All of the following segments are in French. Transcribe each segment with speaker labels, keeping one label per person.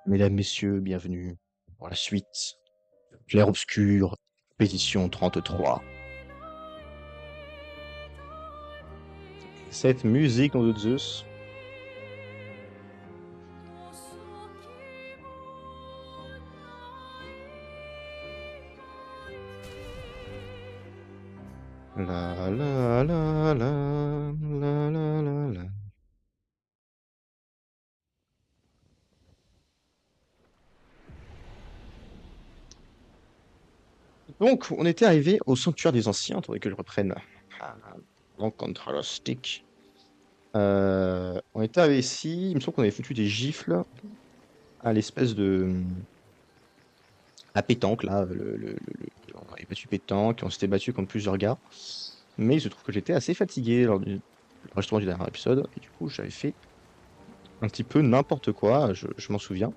Speaker 1: Mesdames, Messieurs, bienvenue pour la suite. Clair-obscur, pétition 33. Cette musique, nom de Zeus. La la la la la la la la. Donc, on était arrivé au sanctuaire des anciens. Attendez que je reprenne. Donc, control stick. On était arrivé ici. Il me semble qu'on avait foutu des gifles à l'espèce de. À pétanque, là. On avait battu pétanque, on s'était battu contre plusieurs gars. Mais il se trouve que j'étais assez fatigué lors du enregistrement du dernier épisode. Et du coup, j'avais fait un petit peu n'importe quoi, je m'en souviens.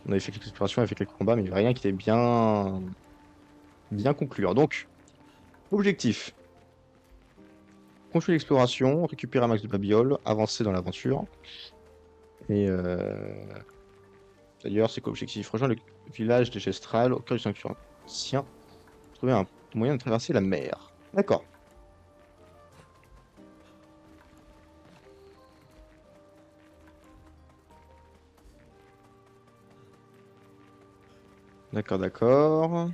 Speaker 1: On avait fait quelques explorations, on avait fait quelques combats, mais il n'y avait rien qui était bien concluant. Donc, objectif. Continuer l'exploration, récupérer un max de babioles, avancer dans l'aventure. Et d'ailleurs, c'est quoi l'objectif? Rejoindre le village des Gestrales, au cœur du sanctuaire ancien. Trouver un moyen de traverser la mer. D'accord. D'accord, d'accord.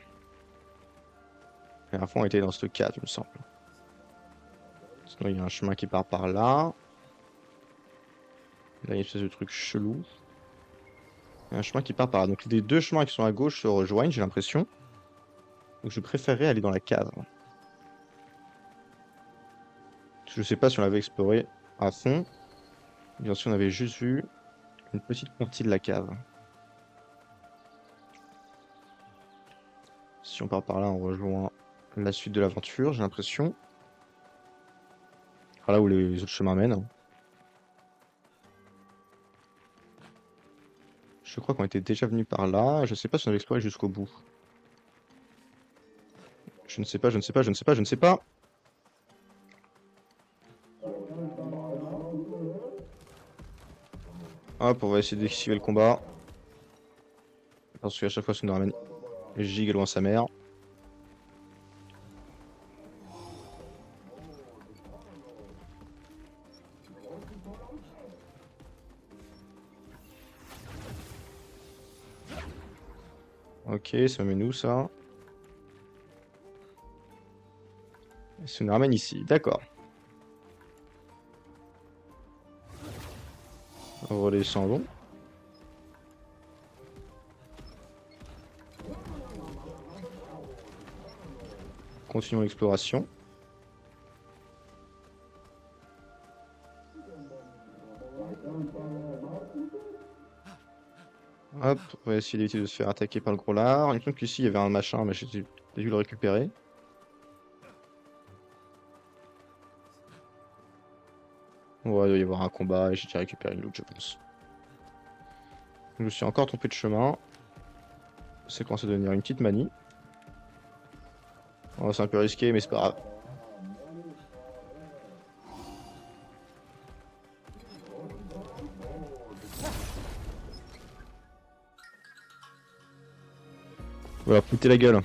Speaker 1: La dernière fois, on était dans cette cave, il me semble. Sinon, il y a un chemin qui part par là. Là, il y a une espèce de truc chelou. Il y a un chemin qui part par là. Donc, les deux chemins qui sont à gauche se rejoignent, j'ai l'impression. Donc, je préférerais aller dans la cave. Je sais pas si on l'avait exploré à fond. Bien sûr, on avait juste vu une petite partie de la cave. Si on part par là, on rejoint la suite de l'aventure, j'ai l'impression. Par là où les autres chemins mènent. Je crois qu'on était déjà venu par là. Je sais pas si on avait exploré jusqu'au bout. Je ne sais pas, je ne sais pas, je ne sais pas, je ne sais pas. Hop, on va essayer d'esquiver le combat. Parce qu'à chaque fois, ça nous ramène giga loin sa mère. Ok, ça met nous ça. Et ça nous ramène ici, d'accord. Redescendons. Continuons l'exploration. Hop, on va essayer d'éviter de se faire attaquer par le gros lard. Il me semble qu'ici il y avait un machin, mais j'ai dû le récupérer. Ouais, il doit y avoir un combat et j'ai déjà récupéré une loot, je pense. Je me suis encore trompé de chemin. C'est commencé à devenir une petite manie. Oh, c'est un peu risqué, mais c'est pas grave. Voilà, péter la gueule.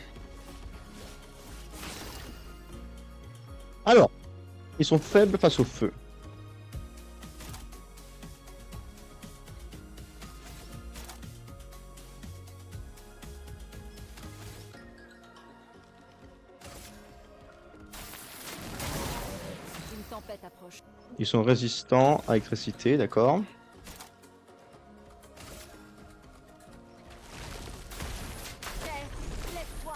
Speaker 1: Alors, ils sont faibles face au feu.
Speaker 2: Une tempête approche.
Speaker 1: Ils sont résistants à l'électricité, d'accord.
Speaker 2: Lève-toi.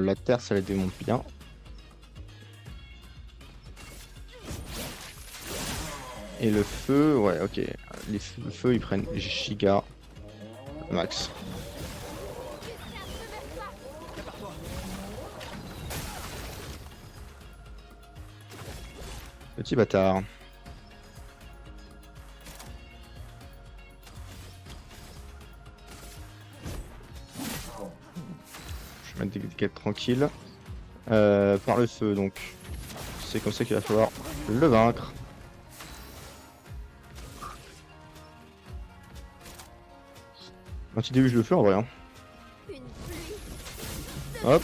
Speaker 1: La terre, ça les démonte bien. Et le feu, ouais, ok. Le feu, ils prennent giga max. Petit bâtard. Je vais mettre des quêtes tranquilles. Par le feu, donc. C'est comme ça qu'il va falloir le vaincre. Un petit déluge de feu en vrai. Hein.
Speaker 2: Une pluie.
Speaker 1: Hop.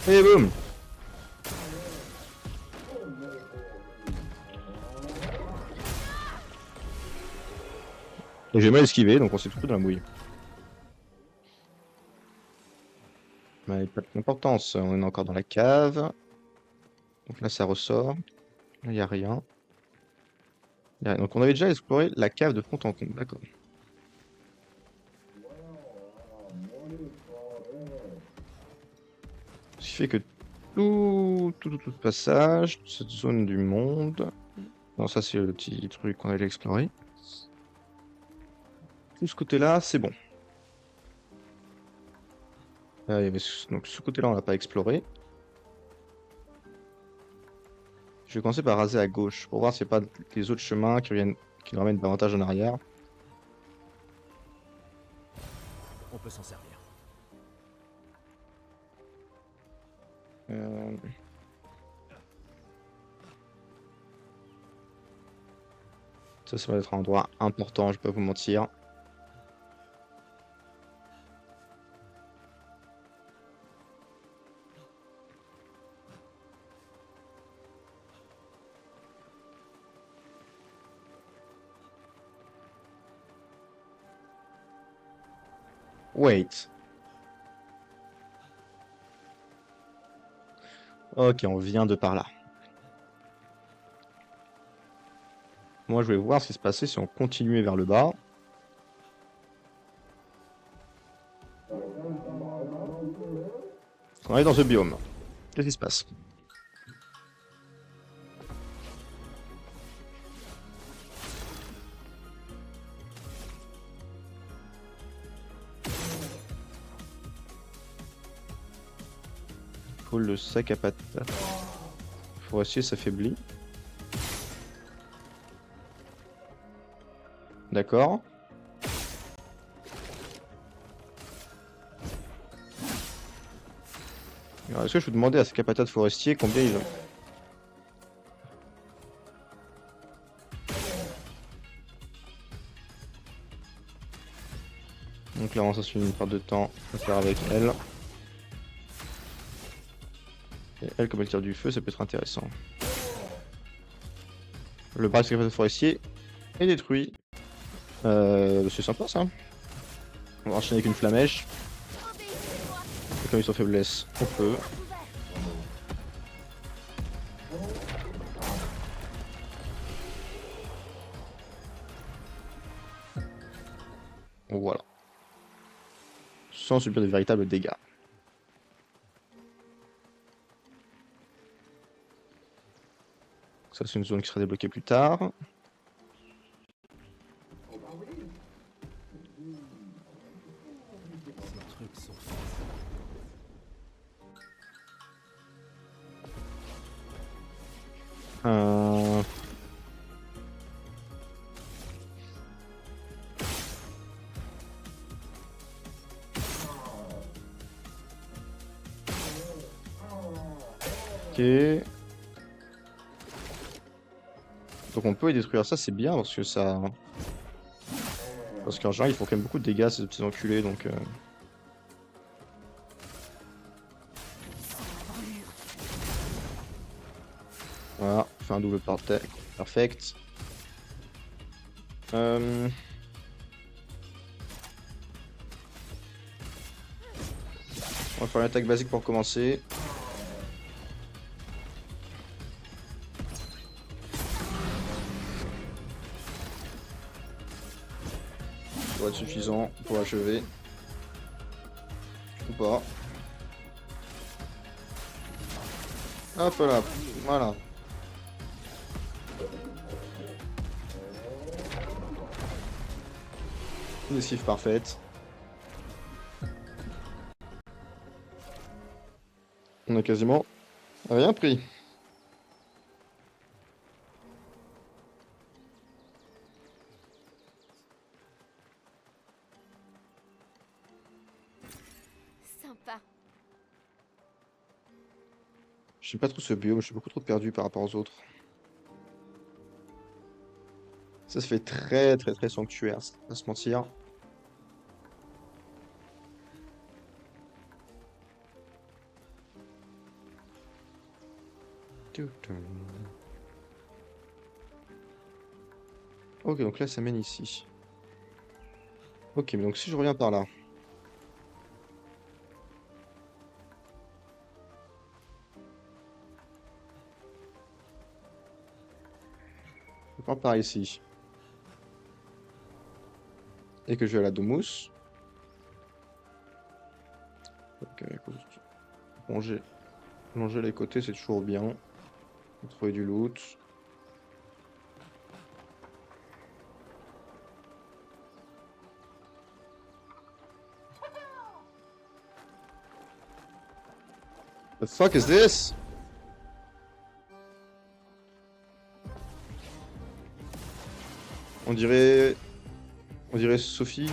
Speaker 1: Et boum. Et j'ai mal esquivé, donc on s'est tout dans la mouille. Mais pas d'importance, on est encore dans la cave. Donc là ça ressort. Là il n'y a rien. Donc on avait déjà exploré la cave de fond en comble, d'accord. Ce qui fait que tout passage, cette zone du monde. Non, ça c'est le petit truc qu'on allait explorer. Tout ce côté-là, c'est bon. Donc ce côté-là, on l'a pas exploré. Je vais commencer par raser à gauche pour voir s'il n'y a pas des autres chemins qui nous ramènent davantage en arrière.
Speaker 3: On peut s'en servir.
Speaker 1: Euh, Ça va être un endroit important, je vais pas vous mentir. Wait. Ok, on vient de par là. Moi, je vais voir ce qui se passait si on continuait vers le bas. On est dans ce biome. Qu'est-ce qui se passe? Faut le sac à patate. Forestier s'affaiblit. D'accord. Alors, est-ce que je peux demander à ce capataz forestier combien ils ont? Donc là, ça suit une part de temps à faire avec elle. Et elle, comme elle tire du feu, ça peut être intéressant. Le bras du capataz forestier est détruit. C'est sympa ça. On va enchaîner avec une flamèche. Et comme ils sont faiblesse, on peut. Voilà. Sans subir de véritables dégâts. Ça, c'est une zone qui sera débloquée plus tard.
Speaker 3: Ces trucs sont
Speaker 1: Euh... Ok. Donc on peut y détruire ça, c'est bien parce que ça... Parce qu'en général, ils font quand même beaucoup de dégâts, ces petits enculés, donc... Voilà, on fait un double perfect. On va faire une attaque basique pour commencer. Ça doit être suffisant pour achever. Ou pas. Hop là, voilà. Une esquive parfaite. On a quasiment rien pris.
Speaker 2: Sympa.
Speaker 1: Je sais pas trop ce biome, je suis beaucoup trop perdu par rapport aux autres. Ça se fait très sanctuaire, ça va pas se mentir. Ok, donc là ça mène ici. Ok, mais donc si je reviens par là. Je pars par ici. Et que je vais à la Domus. Ok, écoute, longer les côtés c'est toujours bien. Trouver du loot. The fuck is this? On dirait Sophie.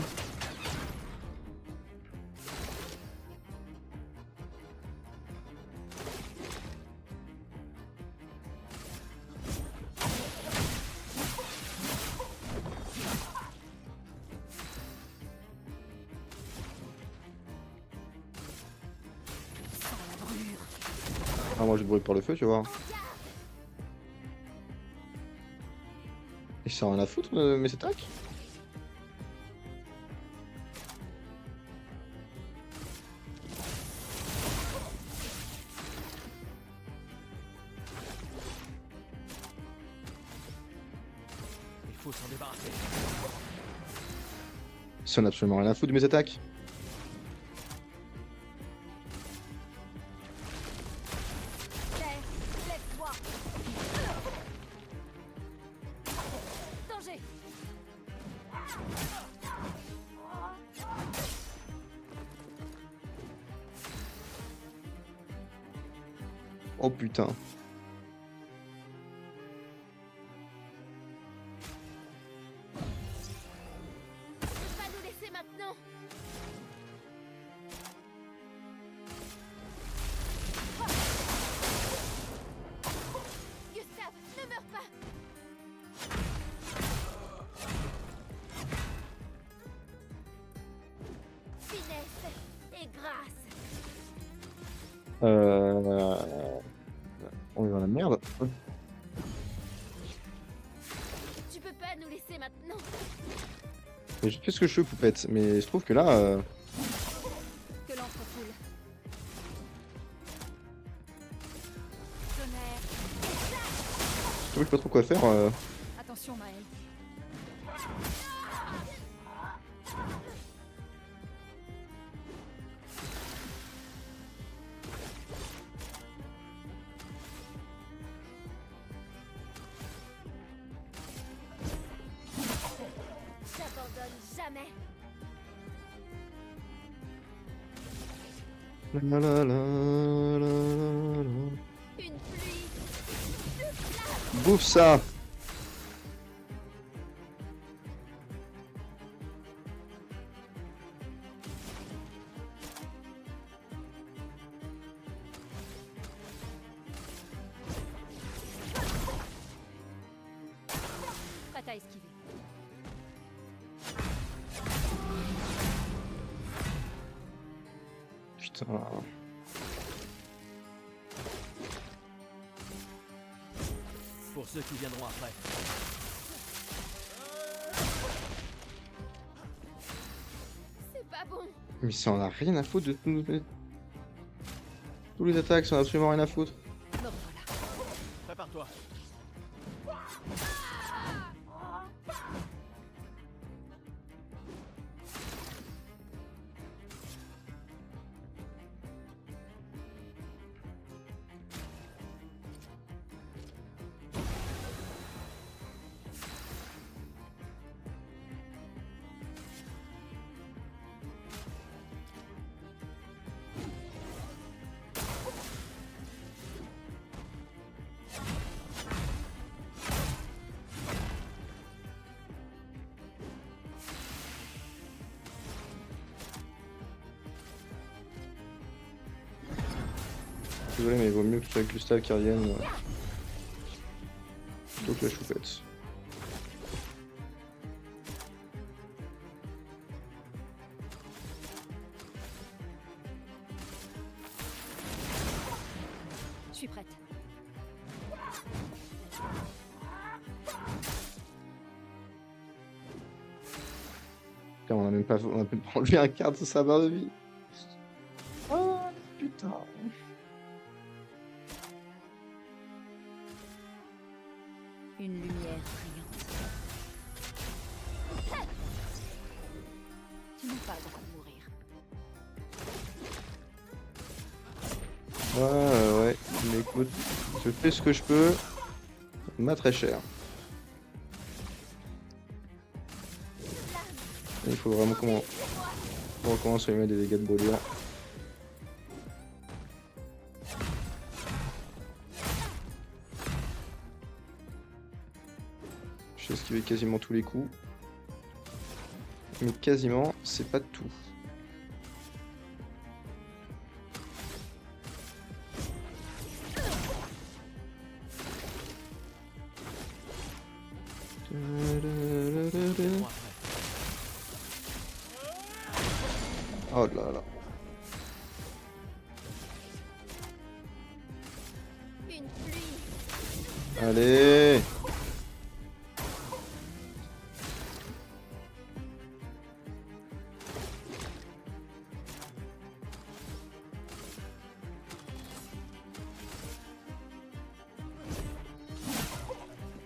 Speaker 1: Ah, moi je brûle par le feu, tu vois. Et ça a rien à foutre, mes attaques?
Speaker 3: Il faut s'en débarrasser.
Speaker 1: Ça n'a absolument rien à foutre de mes attaques.
Speaker 2: Lève-toi. Danger.
Speaker 1: Oh putain.
Speaker 2: Tu peux pas nous laisser maintenant. Gustave, ne meurs pas. Finesse et grâce.
Speaker 1: On est dans la merde.
Speaker 2: Tu peux pas nous laisser maintenant.
Speaker 1: Mais je fais ce que je veux, poupette. Mais je trouve que là,
Speaker 2: Que l'encre coule. Tonnerre.
Speaker 1: je trouve que je sais pas trop quoi faire.
Speaker 2: Attention, Maël. J'abandonne jamais.
Speaker 1: La la la la la.
Speaker 2: Une pluie.
Speaker 1: Bouffe ça!
Speaker 2: Prête à esquiver.
Speaker 1: Putain.
Speaker 3: Pour ceux qui viendront après.
Speaker 2: C'est pas bon.
Speaker 1: Mais ça en a rien à foutre de tous les attaques, ça en a absolument rien à foutre.
Speaker 2: Me voilà.
Speaker 3: Prépare-toi.
Speaker 1: Désolé, mais il vaut mieux que ce soit Gustave qui revienne plutôt que la choupette.
Speaker 2: Je suis prête.
Speaker 1: Putain, on a même pas enlevé un quart de sa barre de vie. Oh putain.
Speaker 2: Une lumière brillante. Tu n'as pas le droit de mourir.
Speaker 1: Ouais. Mais écoute, je fais ce que je peux. Ça m'a très cher. Il faut vraiment qu'on recommence à lui mettre des dégâts de brûlure. Je sais esquiver quasiment tous les coups. Mais quasiment, c'est pas tout.
Speaker 3: Tiendront après.
Speaker 1: Oh là là.
Speaker 2: Une pluie.
Speaker 1: Allez.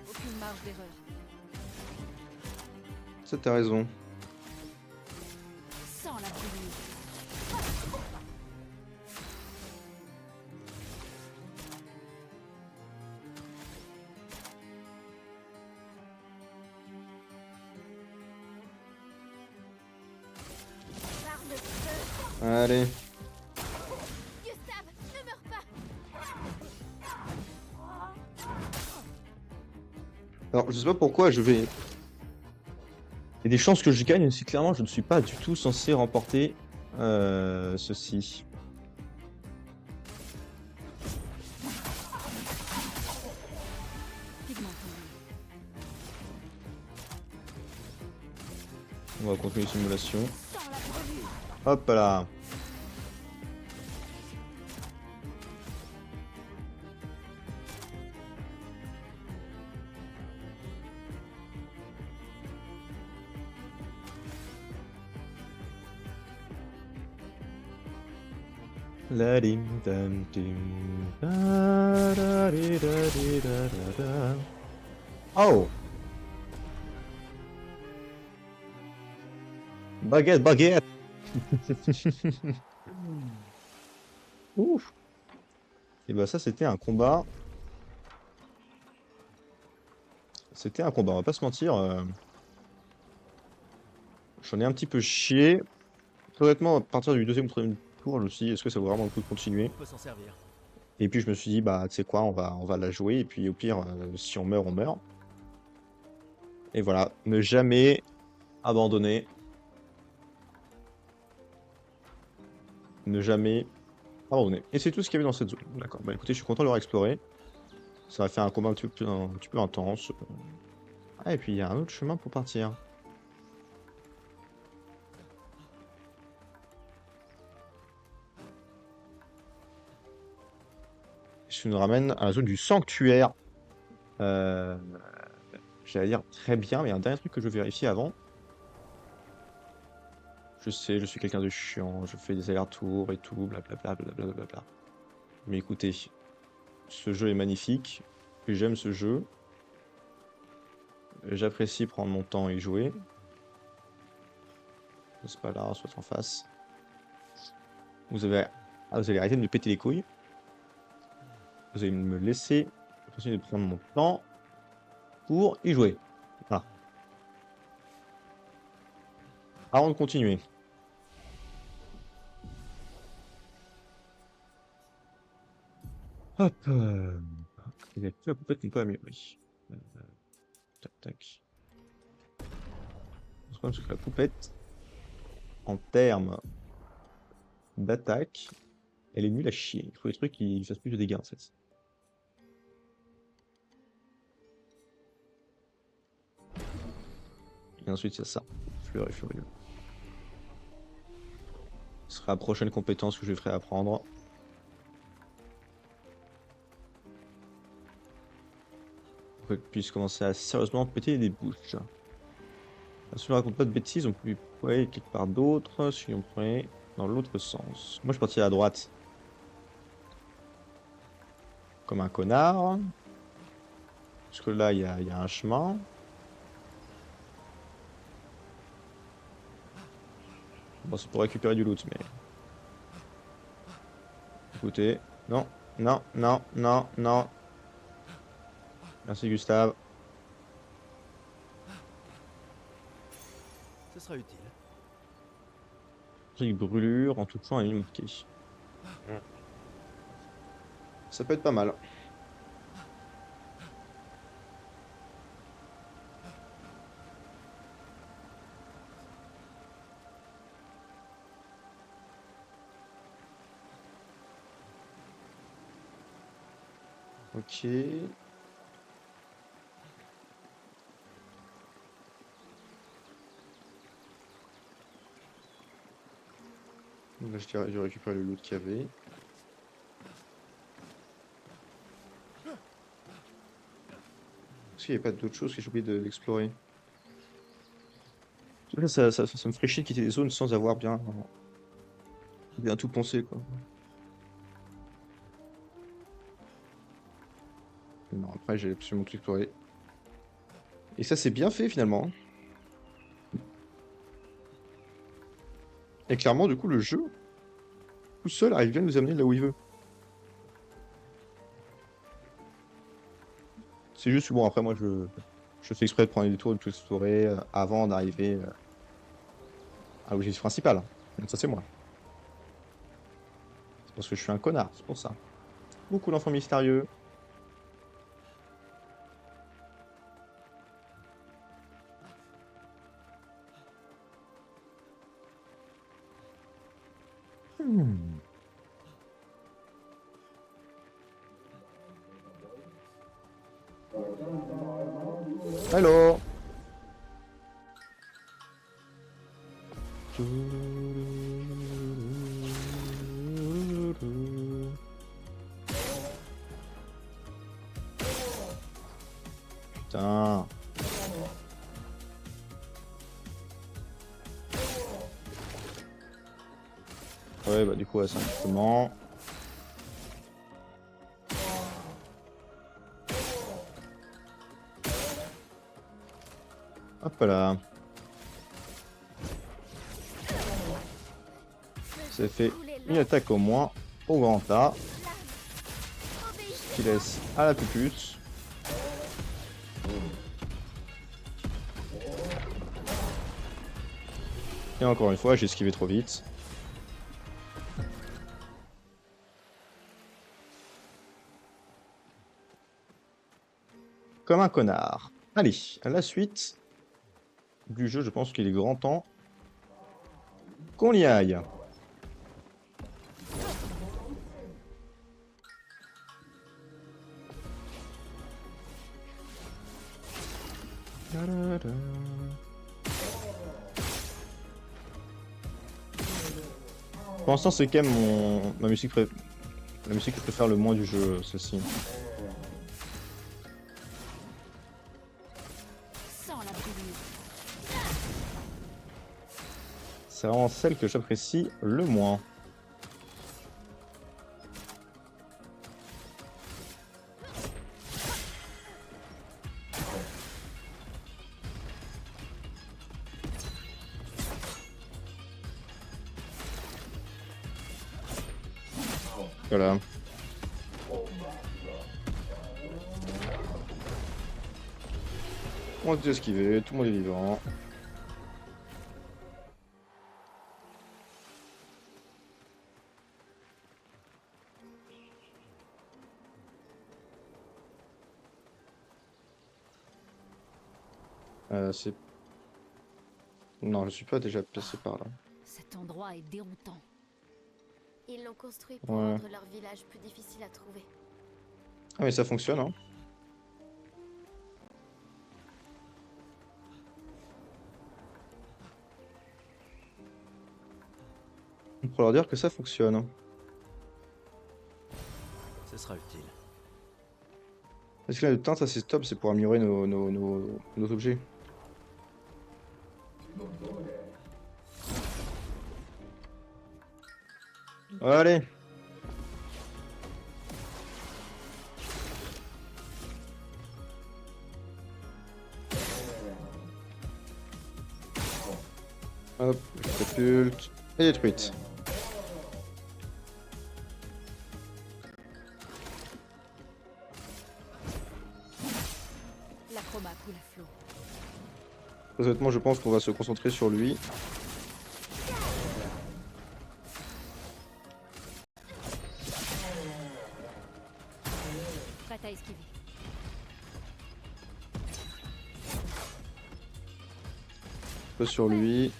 Speaker 2: Aucune marge d'erreur.
Speaker 1: Ça, t'as raison.
Speaker 2: Sans la pluie. Par le feu.
Speaker 1: Allez.
Speaker 2: Gustave, ne meurs pas.
Speaker 1: Alors, je sais pas pourquoi je vais... Il y a des chances que je gagne, mais c'est clairement je ne suis pas du tout censé remporter ceci.
Speaker 2: Pigment.
Speaker 1: On va continuer les simulations.
Speaker 2: Sans la brûlure.
Speaker 1: Hop là. La dim dam dim da da di da di da da da. Oh! Baguette, baguette! Ouf! Et bah ça c'était un combat. C'était un combat, on va pas se mentir. J'en ai un petit peu chié. Honnêtement, à partir du deuxième ou troisième tour, je me suis dit, est-ce que ça vaut vraiment le coup de continuer?
Speaker 3: On peut s'en servir.
Speaker 1: Et puis je me suis dit, bah tu sais quoi, on va la jouer, et puis au pire, si on meurt, on meurt. Et voilà, ne jamais abandonner. Ne jamais abandonner. Et c'est tout ce qu'il y avait dans cette zone. D'accord, bah écoutez, je suis content de l'avoir exploré. Ça va faire un combat un petit peu intense. Ah, et puis il y a un autre chemin pour partir. Je nous ramène à la zone du sanctuaire. J'allais dire très bien, mais il y a un dernier truc que je veux vérifier avant. Je sais, je suis quelqu'un de chiant, je fais des allers-retours et tout, blablabla, blablabla. Mais écoutez, ce jeu est magnifique, j'aime ce jeu. J'apprécie prendre mon temps et jouer. C'est pas là, soit en face. Vous allez arrêter de me péter les couilles. Vous allez me laisser continuer de prendre mon temps pour y jouer. Voilà. Avant de continuer. Hop. Il y a plus la poupette qu'on peut améliorer. Tac, tac. Le problème, c'est que la poupette, en termes d'attaque, elle est nulle à chier. Il faut des trucs qui fassent plus de dégâts en fait. Et ensuite, il y a ça. Fleur et furieux. Ce sera la prochaine compétence que je ferai apprendre. Pour qu'elle puisse commencer à sérieusement péter des bouches. Si je ne raconte pas de bêtises, on peut aller quelque part d'autre si on prenait dans l'autre sens. Moi, je suis parti à droite. Comme un connard. Parce que là, il y a un chemin. Bon, c'est pour récupérer du loot, mais... Écoutez. Non, non, non, non, non. Merci, Gustave.
Speaker 3: Ce sera utile.
Speaker 1: Brique brûlure, en tout point, est marqué. Ça peut être pas mal. Ok. Là, je vais récupérer le loot qu'il y avait. Est-ce qu'il n'y avait pas d'autres choses que j'ai oublié d'explorer? Ça me ferait chier de quitter les zones sans avoir bien tout pensé, quoi. Non, après, j'ai absolument tout exploré. Et ça, c'est bien fait, finalement. Et clairement, du coup, le jeu, tout seul, arrive bien à nous amener là où il veut. C'est juste, bon, après, moi, je fais exprès de prendre des détours, de tout explorer avant d'arriver à l'objectif principal. Donc ça, c'est moi. C'est parce que je suis un connard, c'est pour ça. Beaucoup d'enfants mystérieux. Hmm. Hello. Putain. Ouais, bah du coup, ouais, simplement. Hop là. Ça fait une attaque au moins au grand A. Qui laisse à la pupute. Et encore une fois, j'ai esquivé trop vite. Comme un connard. Allez, à la suite du jeu, je pense qu'il est grand temps qu'on y aille. Pour l'instant, c'est quand même ma musique la musique que je préfère le moins du jeu, celle-ci.
Speaker 2: Sans la brûlure.
Speaker 1: C'est vraiment celle que j'apprécie le moins. Voilà. On a esquivé, tout le monde est vivant. C'est... Non, je suis pas déjà passé par là.
Speaker 2: Cet endroit est déroutant.
Speaker 4: Ils l'ont construit pour
Speaker 1: Ouais.
Speaker 4: rendre leur village plus difficile à trouver.
Speaker 1: Ah mais ça fonctionne, hein. On peut leur dire que ça fonctionne.
Speaker 3: Ce sera utile.
Speaker 1: Parce que là, le teint, ça c'est top, c'est pour améliorer nos objets. Allez. Hop, catapulte. Et détruite.
Speaker 2: La chroma coule à flot.
Speaker 1: Très honnêtement, je pense qu'on va se concentrer sur lui.
Speaker 2: Prête à esquiver.
Speaker 1: Peu sur lui.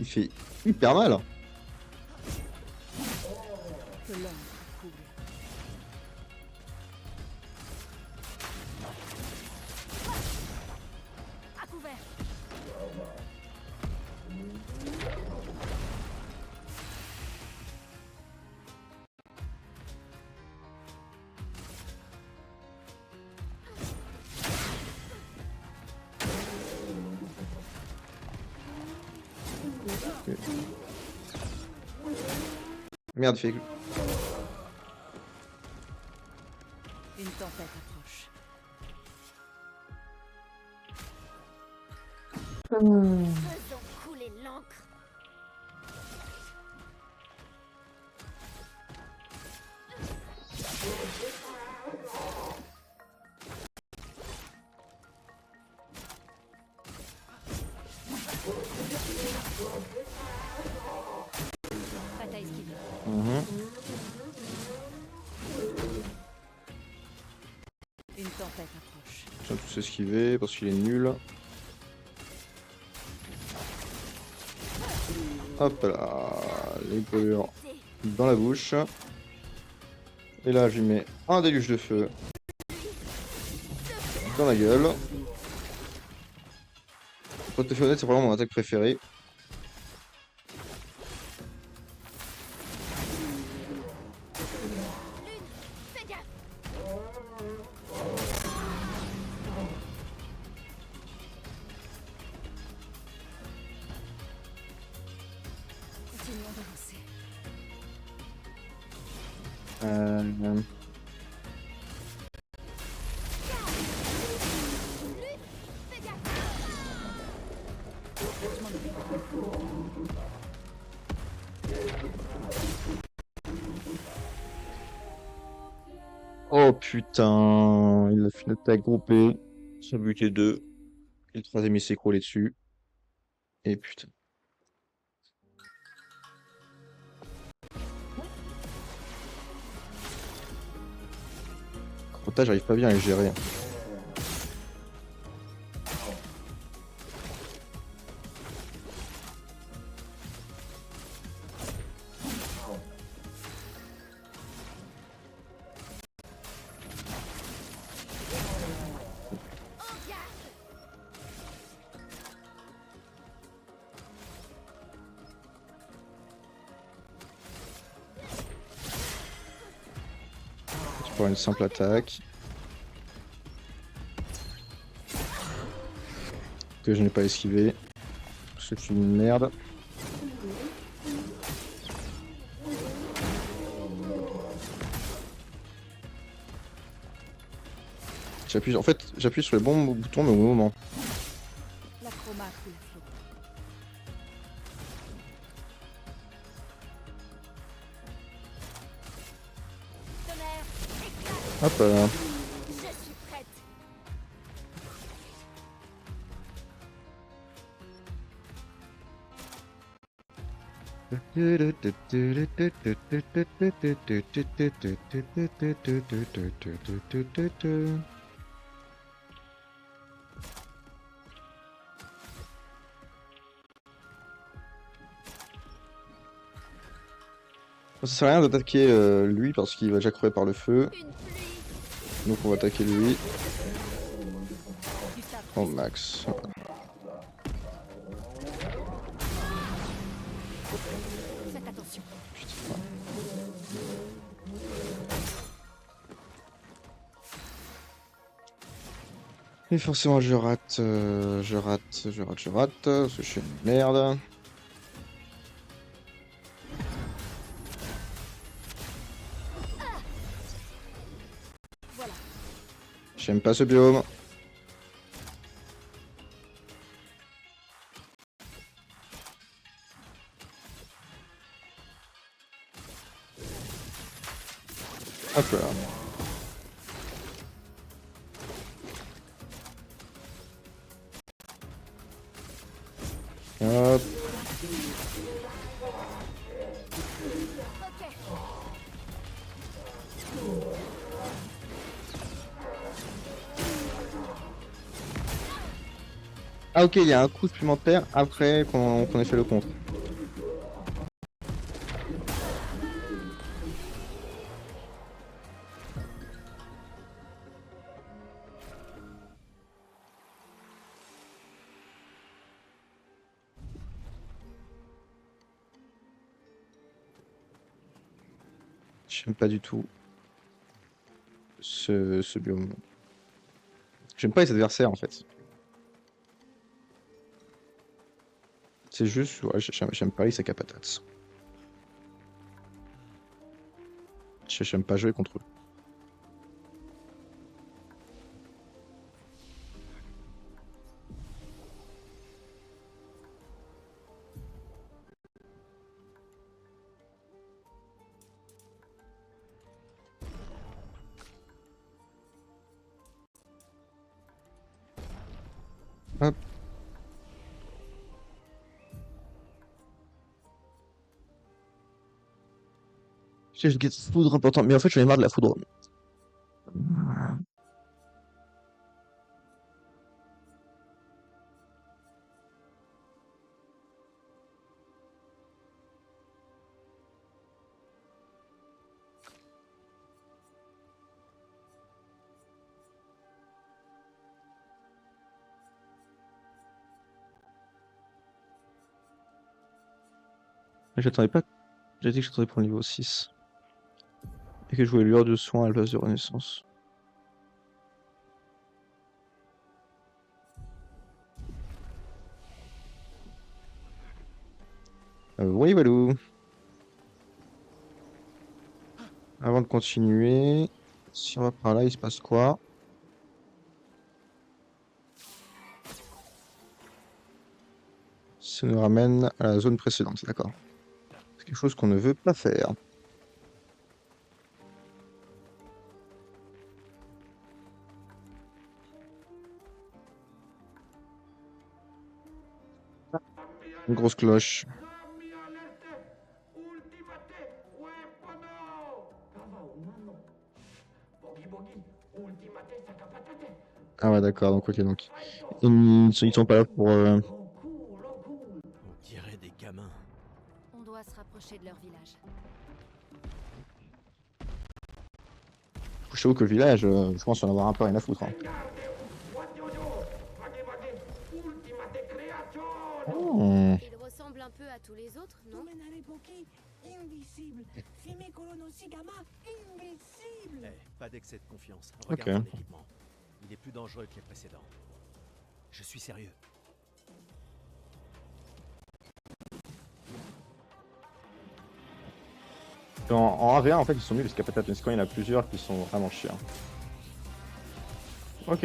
Speaker 1: Il fait hyper mal.
Speaker 2: Que l'ombre coule. À couvert.
Speaker 1: Merde, fait.
Speaker 2: Une tempête approche.
Speaker 4: Faisons couler l'encre.
Speaker 2: Prête à esquiver. Une tempête approche.
Speaker 1: Je viens tous esquiver parce qu'il est nul. Hop là, les brûlures dans la bouche. Et là, je lui mets un déluge de feu dans la gueule. Pour te faire honnête, c'est vraiment mon attaque préférée.
Speaker 4: Fais gaffe.
Speaker 2: Continuons d'avancer.
Speaker 1: Euh...
Speaker 4: Fais gaffe.
Speaker 1: Oh putain, il a fait une attaque groupée. Ça a buté deux. Et le troisième, il s'est écroulé dessus. Et putain. Crota, j'arrive pas bien à le gérer.
Speaker 4: En garde.
Speaker 1: Tu prends une simple attaque. Que je n'ai pas esquivé. C'est une merde. J'appuie, en fait, j'appuie sur les bons boutons, mais au bon moment.
Speaker 2: La chroma coule à flot.
Speaker 4: Tonnerre. Éclate.
Speaker 1: Hop là.
Speaker 4: Je suis prête.
Speaker 1: Ça sert à rien d'attaquer lui parce qu'il va déjà crever par le feu.
Speaker 4: Une pluie.
Speaker 1: Donc on va attaquer lui.
Speaker 2: Du sable.
Speaker 1: Oh max.
Speaker 2: Faites attention.
Speaker 1: Et forcément, je rate, parce que je suis une merde.
Speaker 2: Voilà.
Speaker 1: J'aime pas ce biome. Hop là. Hop.
Speaker 4: Ok.
Speaker 1: Ah ok, il y a un coup supplémentaire après qu'on ait fait le contre. J'aime pas du tout ce biome. J'aime pas les adversaires en fait. C'est juste, ouais, j'aime pas les sacs à patates. J'aime pas jouer contre eux. Hop. J'ai une foudre importante, mais en fait j'en ai marre de la foudre. J'attendais pas. J'ai dit que j'attendais pour le niveau 6. Et que je jouais lueur de soin à la place de renaissance. Oui, Walou. Avant de continuer, si on va par là, il se passe quoi? Ça nous ramène à la zone précédente, d'accord. C'est quelque chose qu'on ne veut pas faire. Une grosse cloche. Ah ouais, d'accord, donc ok, donc. Ils sont pas là pour...
Speaker 3: On dirait des gamins.
Speaker 2: On doit se rapprocher de leur village.
Speaker 1: Je t'avoue que le village, je pense en avoir un peu rien à foutre. Hein. Oh.
Speaker 4: Il ressemble un peu à tous les autres, non?
Speaker 3: Eh, pas d'excès de confiance.
Speaker 1: Ok.
Speaker 3: Regarde ton équipement. Il est plus dangereux que les précédents. Je suis sérieux.
Speaker 1: En 1v1, en fait, ils sont mieux parce qu'il y a peut-être quand il y en a plusieurs qui sont vraiment chiants. Ok.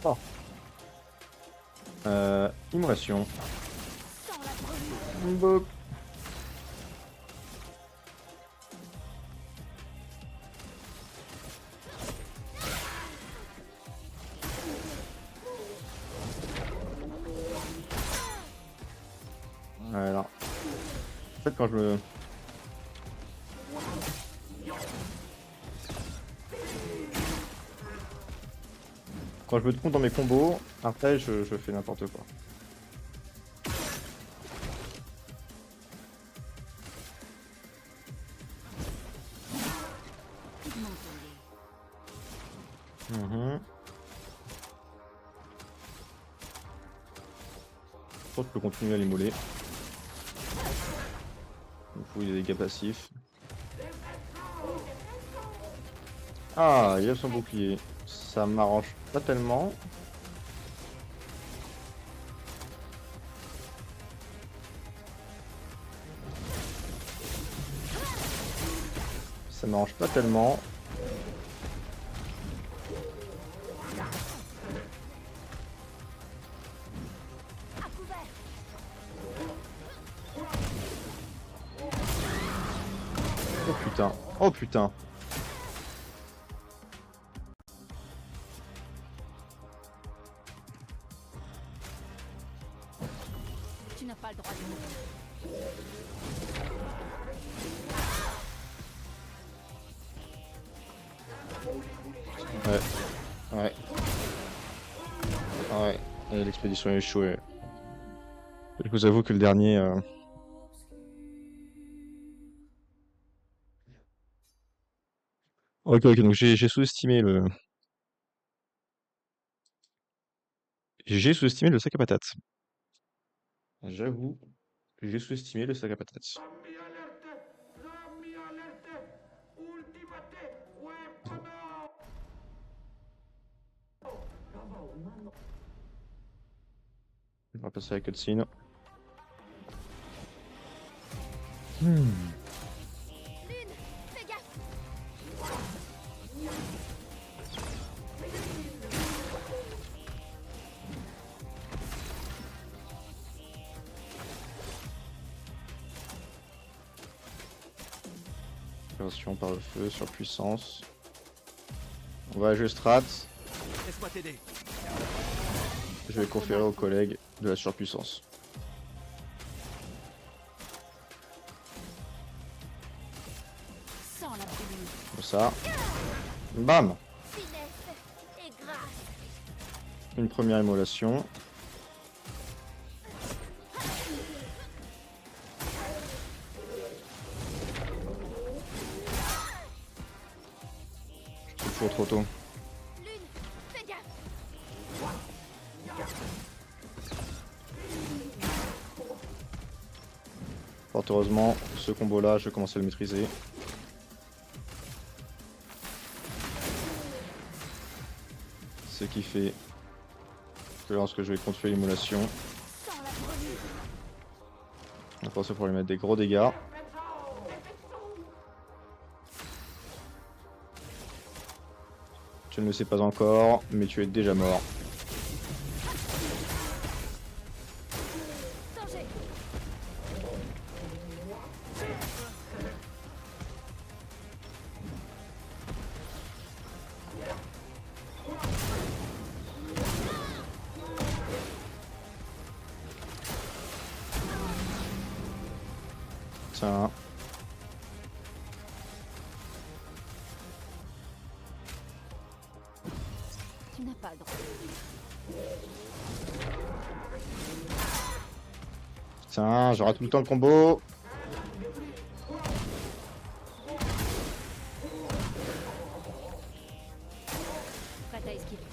Speaker 1: Oh. Immolation. Bop. Voilà. En fait, quand je me... Quand je me trompe dans mes combos, après je fais n'importe quoi.
Speaker 2: M'entendez.
Speaker 1: Mhm. Je pense que je peux continuer à les moller. Il faut des dégâts passifs. Ah, il a son bouclier. Ça m'arrange pas tellement. Ça m'arrange pas tellement. Oh putain. Oh putain.
Speaker 2: Tu n'as pas le droit de mourir.
Speaker 1: Ouais. Ouais. Ouais. Et l'expédition est échouée. Je vous avoue que le dernier... Ok, ok, donc j'ai sous-estimé le... J'ai sous-estimé le sac à patates. J'avoue que j'ai sous-estimé le sac à patates. On va passer à la cutscene. Hmm.
Speaker 4: Lune, fais gaffe.
Speaker 1: Version par le feu, surpuissance. On va jouer strat.
Speaker 3: Laisse-moi t'aider.
Speaker 1: Je vais conférer aux collègues de la surpuissance.
Speaker 2: Sans la brûlure.
Speaker 1: Comme ça. Bam!
Speaker 4: Finesse et grâce.
Speaker 1: Une première immolation. C'est toujours trop tôt.
Speaker 4: Lune, fais gaffe.
Speaker 1: Fort heureusement, ce combo là, je commence à le maîtriser. Ce qui fait que lorsque je vais continuer l'immolation,
Speaker 4: Sans la brûlure.
Speaker 1: on va penser pour lui mettre des gros dégâts. Tu ne le sais pas encore, mais tu es déjà mort.
Speaker 4: Danger.
Speaker 1: Tiens.
Speaker 2: Tu n'as pas le droit.
Speaker 1: Tiens, j'aurai tout le temps le combo.
Speaker 2: Prête à esquiver.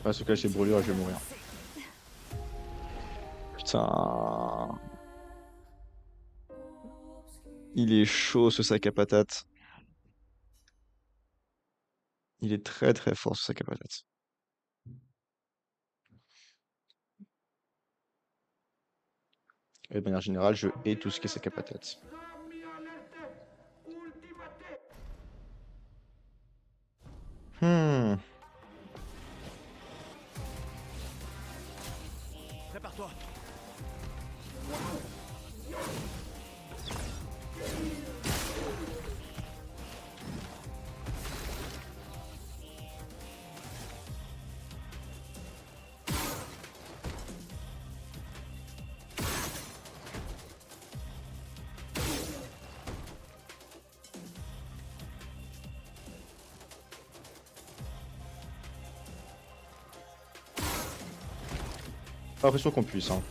Speaker 1: On va se cacher brûlure et je vais mourir. Putain. Il est chaud ce sac à patates. Il est très très fort ce sac à patates. Et de manière générale, je hais tout ce qui est sac à patates. Hmm.
Speaker 3: Prépare-toi.
Speaker 1: Pas l'impression qu'on puisse. Hein.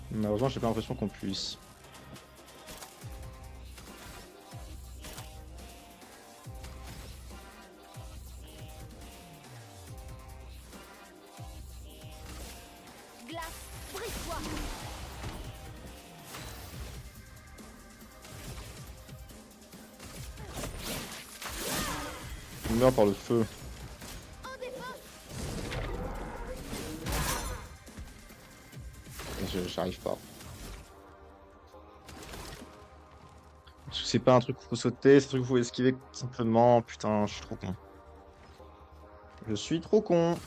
Speaker 1: Malheureusement, j'ai pas l'impression qu'on puisse.
Speaker 4: Glace, brise-toi.
Speaker 1: Je meurs par le feu.
Speaker 4: En défense.
Speaker 1: J'arrive pas. Parce que c'est pas un truc qu'il faut sauter, c'est un truc qu'il faut esquiver simplement. Putain, je suis trop con. Je suis trop con.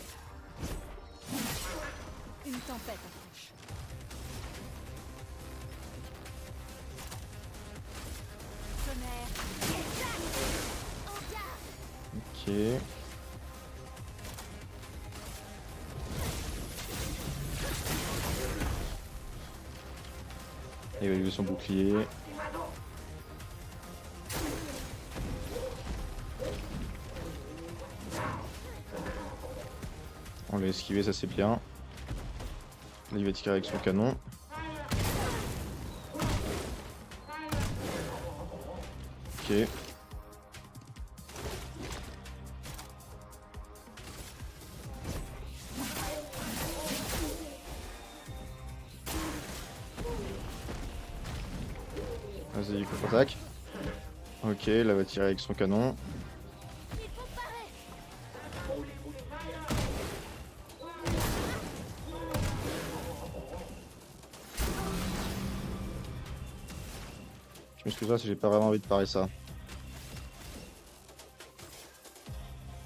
Speaker 2: Une tempête approche.
Speaker 4: Tonnerre. Exact. En garde.
Speaker 1: Ok. Il va lever son bouclier. On l'a esquivé, ça c'est bien. Là, il va tirer avec son canon. Ok. Vas-y, contre-attaque. Ok, là, il va tirer avec son canon.
Speaker 4: Il faut parer.
Speaker 1: Je m'excuserai si j'ai pas vraiment envie de parer ça.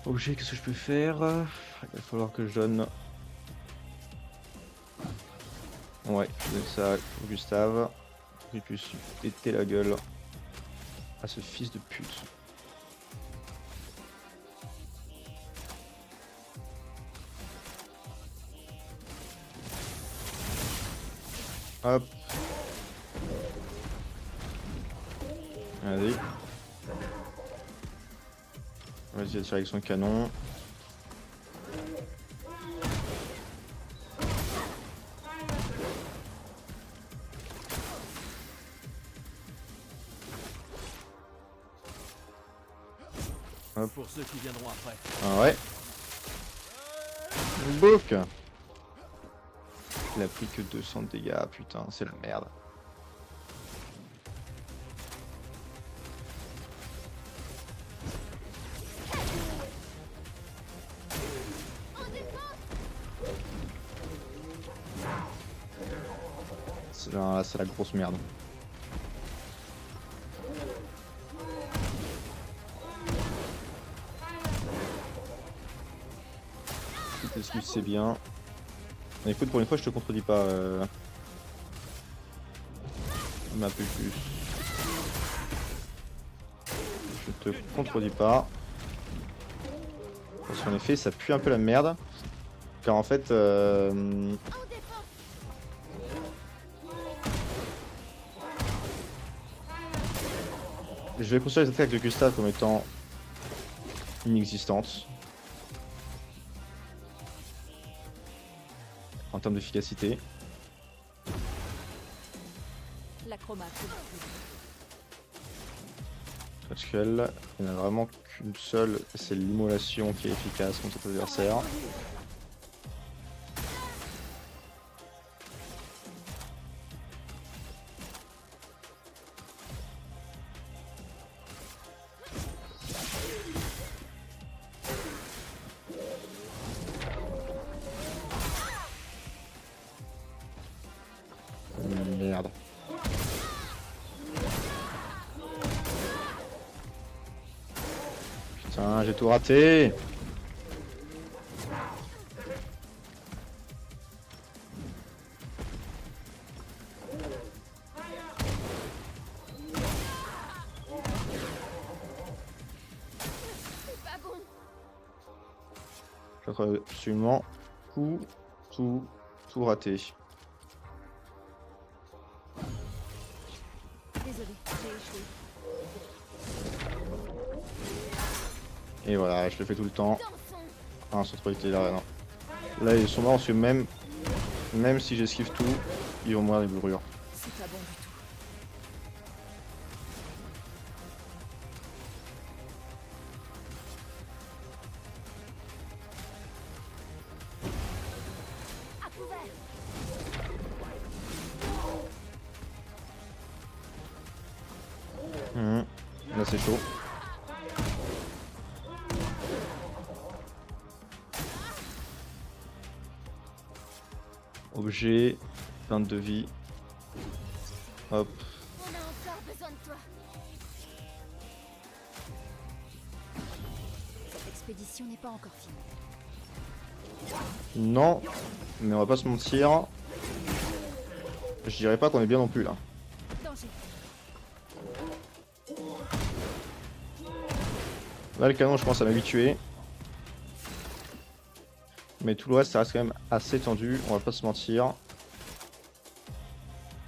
Speaker 1: Objet, qu'est-ce que je peux faire? Il va falloir que je donne. Ouais, je donne ça à Gustave. Pour qu'il puisse péter la gueule à ce fils de pute. Hop. Vas-y. Vas-y, il tire avec son canon.
Speaker 3: Pour ceux qui viendront après.
Speaker 1: Ah ouais. Bouk. Il a pris que 200 de dégâts, putain, c'est la merde. C'est la grosse merde. Esquive, c'est bien. Mais écoute, pour une fois, je te contredis pas. Un peu plus. Je te contredis pas. Parce qu'en effet, ça pue un peu la merde. Car en fait,
Speaker 4: En défense.
Speaker 1: je vais considérer les attaques de Gustave comme étant inexistantes. En termes d'efficacité.
Speaker 2: L'acromate.
Speaker 1: Parce qu'elle, il n'y en a vraiment qu'une seule, c'est l'immolation qui est efficace contre cet adversaire. Merde. Putain, j'ai tout raté.
Speaker 4: C'est pas bon.
Speaker 1: Je dois absolument tout raté.
Speaker 2: Désolé, j'ai échoué.
Speaker 1: Et voilà, je le fais tout le temps.
Speaker 4: Dans son
Speaker 1: Ah, sans trop été là, non. Là, ils sont morts parce que même si j'esquive tout, ils vont mourir des brûlures.
Speaker 2: C'est pas bon du tout.
Speaker 4: À couvert.
Speaker 1: Là, c'est chaud. Objet, 22 vie. Hop.
Speaker 4: On a encore besoin de toi.
Speaker 2: Cette expédition n'est pas encore finie.
Speaker 1: Non, mais on va pas se mentir. Je dirais pas qu'on est bien non plus là.
Speaker 2: Danger.
Speaker 1: Là, le canon, je pense à m'habituer. Mais tout le reste, ça reste quand même assez tendu, on va pas se mentir.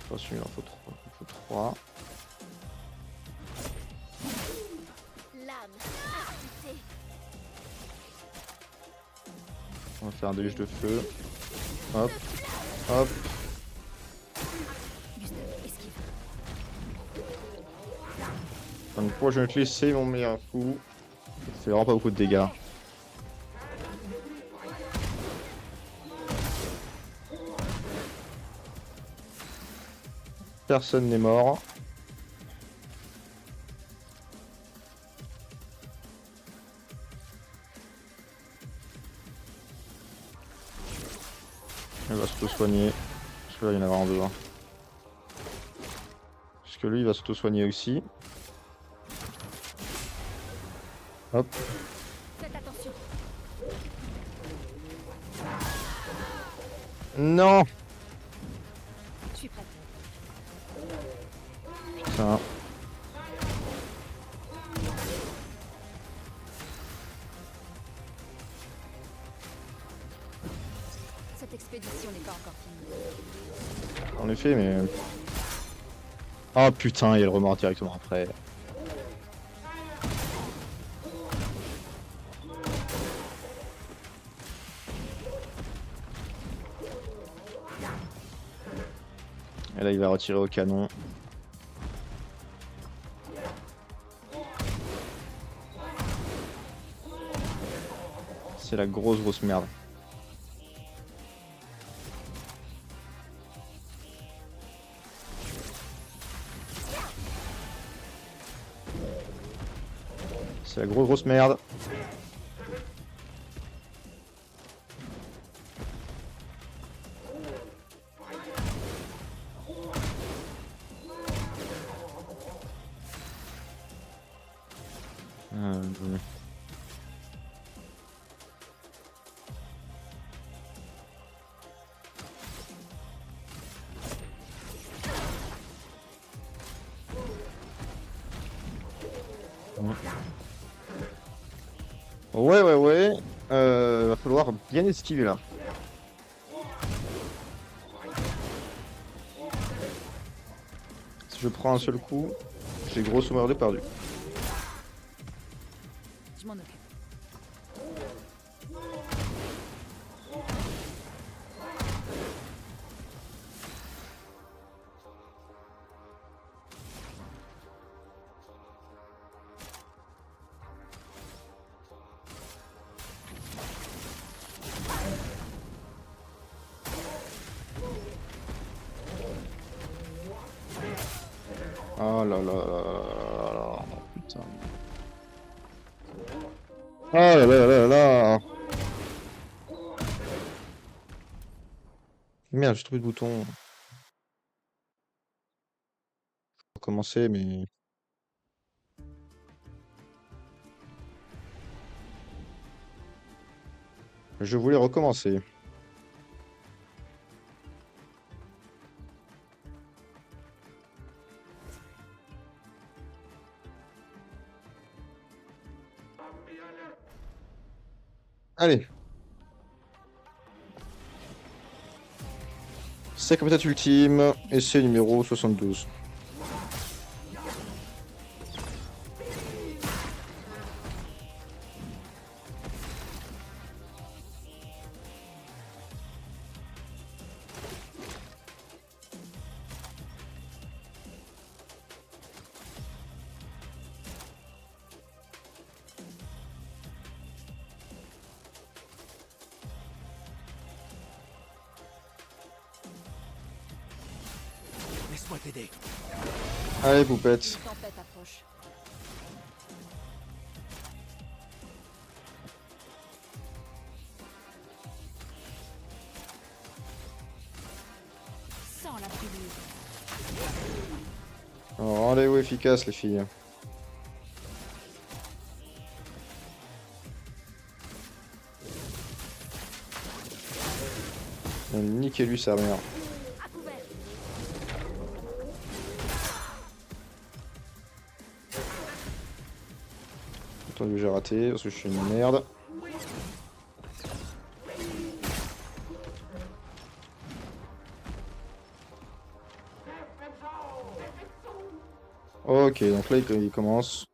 Speaker 1: Attention, il en faut 3. Il faut 3.
Speaker 4: L'âme affûtée.
Speaker 1: On va faire un déluge de feu. Hop, hop.
Speaker 2: Gustave, esquive.
Speaker 1: Donc, pour je vais te laisser mon meilleur coup. Ça fait vraiment pas beaucoup de dégâts. Personne n'est mort. Il va s'auto-soigner. Parce que là, il y en a vraiment besoin. Parce que lui, il va s'auto-soigner aussi. Hop.
Speaker 2: Faites attention.
Speaker 1: Non!
Speaker 2: Je suis prête.
Speaker 1: Putain.
Speaker 2: Cette expédition n'est pas encore finie.
Speaker 1: En effet, mais... Oh putain, il y a le remords directement après. Et là, il va retirer au canon. C'est la grosse merde. C'est la grosse merde. Ouais. Va falloir bien esquiver là. Si je prends un seul coup, j'ai grosso modo perdu.
Speaker 2: Je m'en occupe.
Speaker 1: Oh là là là là là, putain. Oh là là là là. Merde, j'ai trouvé le bouton. Faut commencer, mais... Je voulais recommencer. Allez. C'est comme ça ultime, essai numéro 72.
Speaker 3: Laisse-moi t'aider.
Speaker 1: Allez, poupette.
Speaker 2: Une tempête approche. Sans la brûlure.
Speaker 1: Alors, rendez-vous efficace, les filles. Niquez-lui sa mère.
Speaker 4: À couvert.
Speaker 1: Entendu, j'ai raté parce que je suis une merde. Ok, donc là il commence.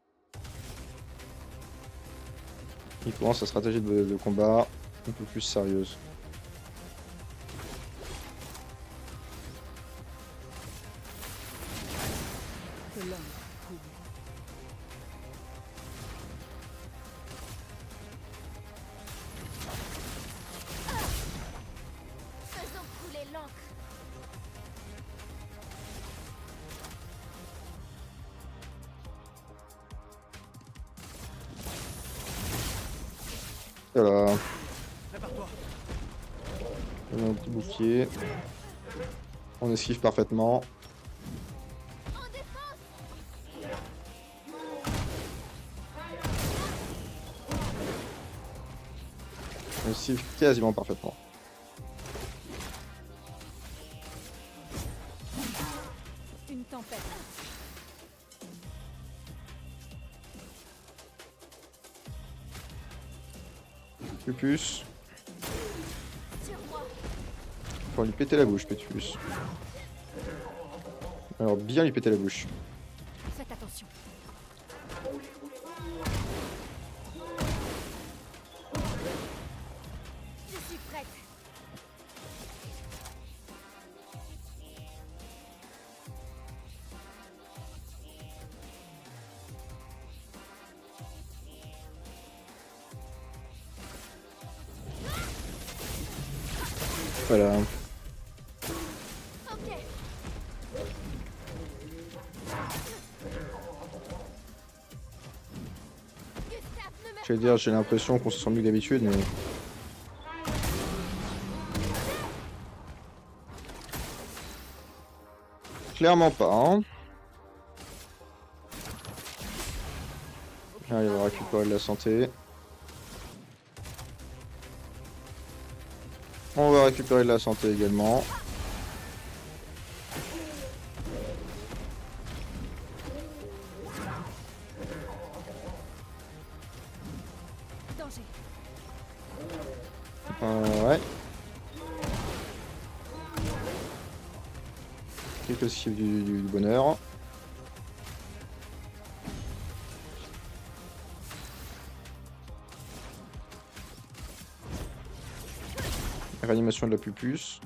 Speaker 1: Il commence sa stratégie de combat un peu plus sérieuse.
Speaker 2: Que l'homme coule.
Speaker 4: Faisons couler l'encre.
Speaker 1: Voilà,
Speaker 3: Prépare-toi.
Speaker 1: on a un petit bouclier. On esquive parfaitement.
Speaker 4: En défense.
Speaker 1: On esquive quasiment parfaitement.
Speaker 2: Une tempête.
Speaker 1: Pupus.
Speaker 4: Sur moi.
Speaker 1: Faut lui péter la bouche, Pupus. Alors bien lui péter la bouche.
Speaker 2: Faites attention.
Speaker 4: Je suis prête.
Speaker 1: Voilà.
Speaker 4: Ok. Gustave, ne meurs
Speaker 1: Je vais dire, j'ai l'impression qu'on se sent mieux que d'habitude, mais... Clairement pas, hein. Allez, on va récupérer de la santé. On va récupérer de la santé également.
Speaker 2: Danger.
Speaker 1: Ouais. Quelques esquives du bonheur. Réanimation de la pupus.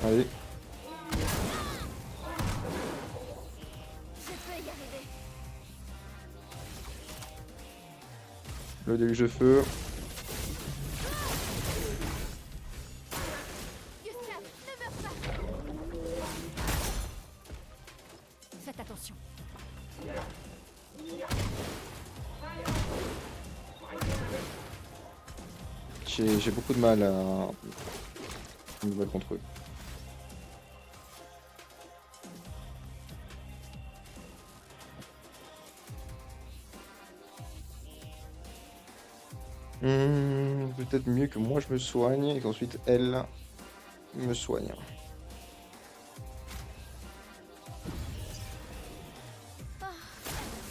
Speaker 1: Allez.
Speaker 4: Je peux y arriver.
Speaker 1: Le déluge de feu.
Speaker 4: Gustave, ne meurs pas.
Speaker 2: Faites attention.
Speaker 1: J'ai beaucoup de mal à me battre contre eux. Peut-être mieux que moi je me soigne et qu'ensuite elle me soigne.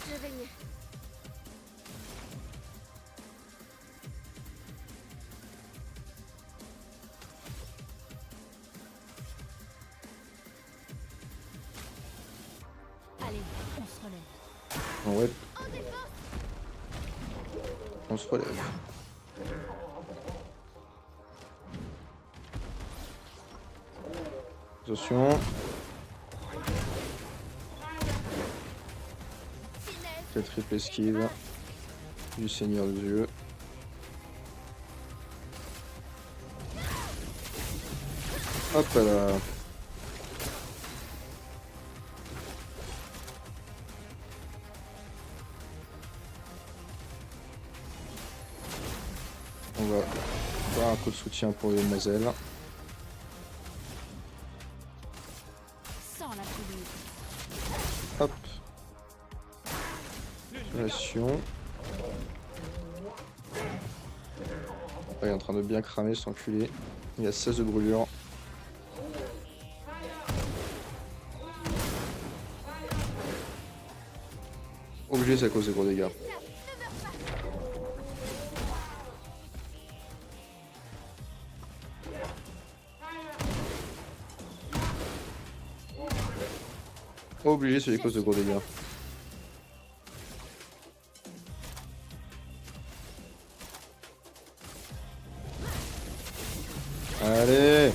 Speaker 4: Je vais mieux.
Speaker 2: Allez, on se relève.
Speaker 1: En vrai,
Speaker 4: En défense.
Speaker 1: on se relève. Attention.
Speaker 4: Finesse.
Speaker 1: Fait triple esquive. Du Seigneur des Yeux. Hop là. On va faire un coup de soutien pour les demoiselles.
Speaker 2: Sans la foulure.
Speaker 1: Hop. Relation. Il est en train de bien cramer cet enculé. Il a 16 de brûlure. Obligé, c'est à cause des gros dégâts. Obligé, c'est à cause de gros dégâts. Allez!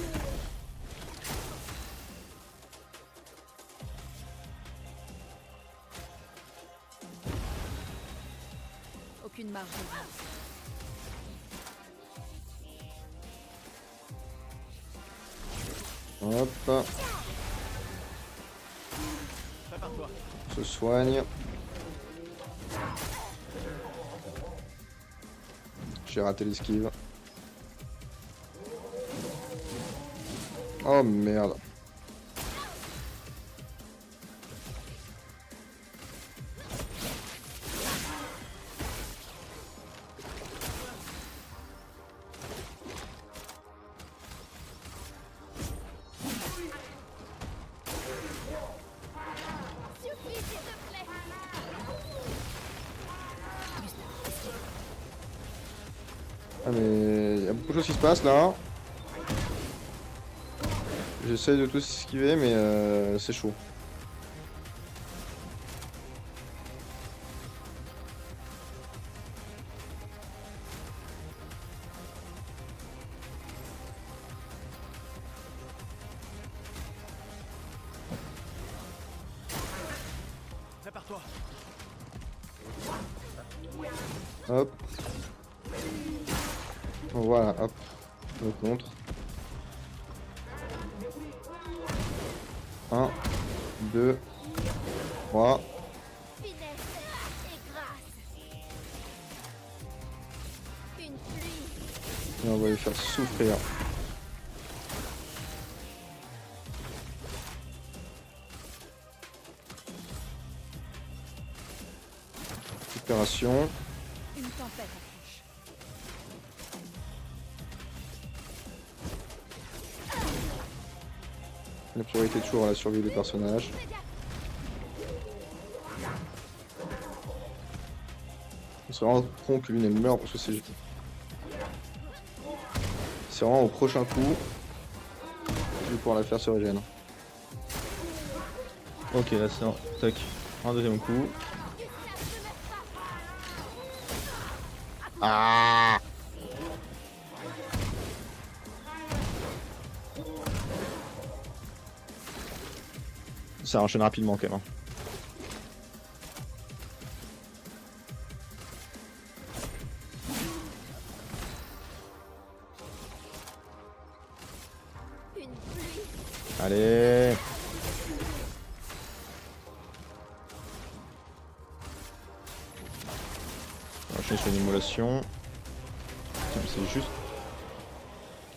Speaker 2: Aucune marge de
Speaker 1: Hop.
Speaker 3: Prépare-toi.
Speaker 1: Se soigne. J'ai raté l'esquive. Oh merde.
Speaker 4: Suffit, s'il te plaît.
Speaker 1: Ah mais il y a beaucoup de choses qui se passent là. J'essaie de tous esquiver mais c'est chaud.
Speaker 3: Prépare-toi.
Speaker 1: Hop. Voilà, hop. Le contre. 1, 2, 3.
Speaker 4: Finesse et grâce. Une pluie.
Speaker 1: Et on va les faire souffrir. Récupération.
Speaker 2: une tempête approche.
Speaker 1: La priorité toujours à la survie des personnages. On serait vraiment con que l'une elle meurt parce que c'est vraiment au prochain coup. Je vais pouvoir la faire se régène. Ok, là c'est un tac. Un deuxième coup. Ah! Ça enchaîne rapidement quand même.
Speaker 4: Une pluie.
Speaker 1: Allez! On va enchaîner sur une immolation. C'est juste.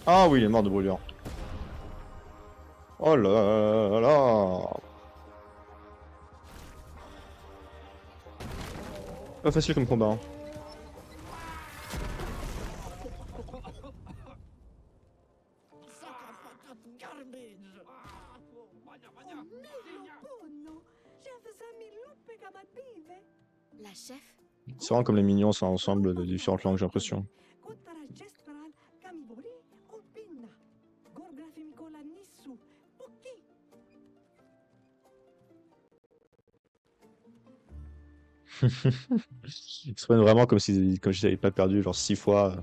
Speaker 1: Ah oui, il est mort de brûlure. Oh là là! Pas facile comme combat. Hein.
Speaker 2: La chef?
Speaker 1: C'est vraiment comme les minions, c'est un ensemble de différentes langues, j'ai l'impression. Ils se prennent vraiment comme si j'avais pas perdu genre 6 fois.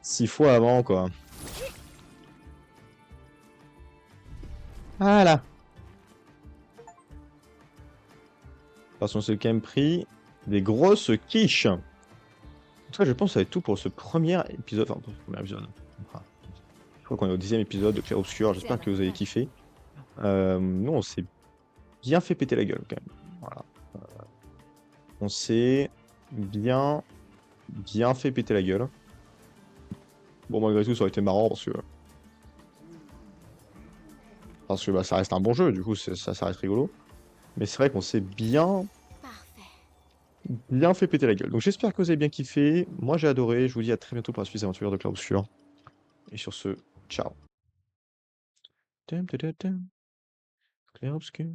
Speaker 1: 6 fois avant quoi. Voilà. Parce qu'on s'est quand même pris des grosses quiches. En tout cas, je pense que ça va être tout pour ce premier épisode. Enfin, pour ce premier épisode. Enfin, je crois qu'on est au 10e épisode de Clair Obscur. J'espère que vous avez kiffé. Nous, on s'est bien fait péter la gueule quand même. Voilà. On s'est bien fait péter la gueule. Bon, malgré tout, ça aurait été marrant parce que bah, ça reste un bon jeu, du coup, ça reste rigolo. Mais c'est vrai qu'on s'est bien
Speaker 4: Parfait.
Speaker 1: fait péter la gueule. Donc j'espère que vous avez bien kiffé. Moi, j'ai adoré. Je vous dis à très bientôt pour la suite des aventures de Clair Obscur. Et sur ce, ciao. Clair Obscur.